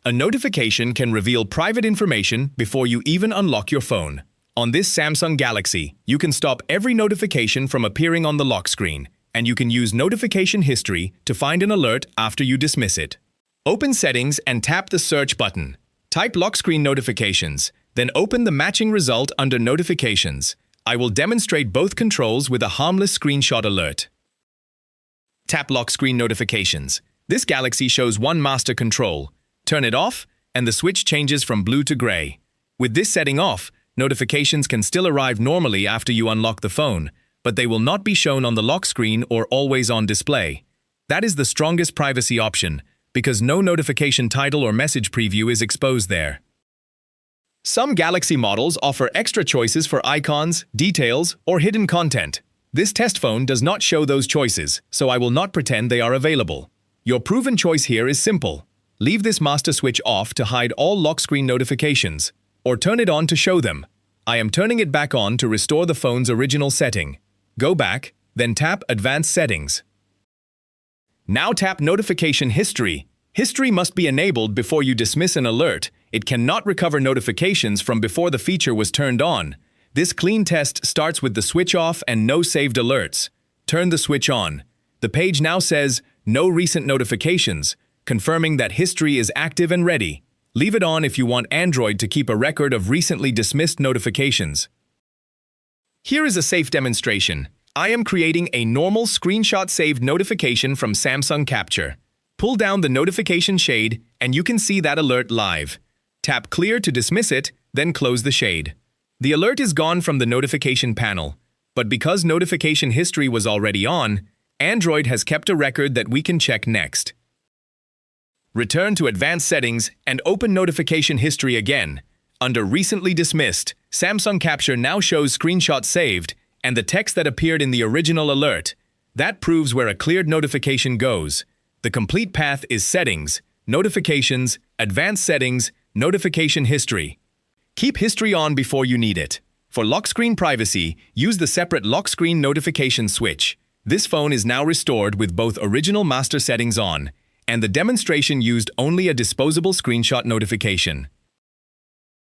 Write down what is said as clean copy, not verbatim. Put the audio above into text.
A notification can reveal private information before you even unlock your phone. On this Samsung Galaxy, you can stop every notification from appearing on the lock screen, and you can use notification history to find an alert after you dismiss it. Open Settings and tap the search button. Type lock screen notifications, then open the matching result under Notifications. I will demonstrate both controls with a harmless screenshot alert. Tap lock screen notifications. This Galaxy shows one master control. Turn it off, and the switch changes from blue to gray. With this setting off, notifications can still arrive normally after you unlock the phone, but they will not be shown on the lock screen or always on display. That is the strongest privacy option, because no notification title or message preview is exposed there. Some Galaxy models offer extra choices for icons, details, or hidden content. This test phone does not show those choices, so I will not pretend they are available. Your proven choice here is simple. Leave this master switch off to hide all lock screen notifications, or turn it on to show them. I am turning it back on to restore the phone's original setting. Go back, then tap Advanced Settings. Now tap Notification History. History must be enabled before you dismiss an alert. It cannot recover notifications from before the feature was turned on. This clean test starts with the switch off and no saved alerts. Turn the switch on. The page now says, No recent notifications, confirming that history is active and ready. Leave it on if you want Android to keep a record of recently dismissed notifications. Here is a safe demonstration. I am creating a normal screenshot saved notification from Samsung Capture. Pull down the notification shade and you can see that alert live. Tap Clear to dismiss it, then close the shade. The alert is gone from the notification panel, but because notification history was already on, Android has kept a record that we can check next. Return to Advanced Settings and open Notification History again. Under Recently Dismissed, Samsung Capture now shows screenshot saved and the text that appeared in the original alert. That proves where a cleared notification goes. The complete path is Settings, Notifications, Advanced Settings, Notification History. Keep history on before you need it. For lock screen privacy, use the separate lock screen notification switch. This phone is now restored with both original master settings on, and the demonstration used only a disposable screenshot notification.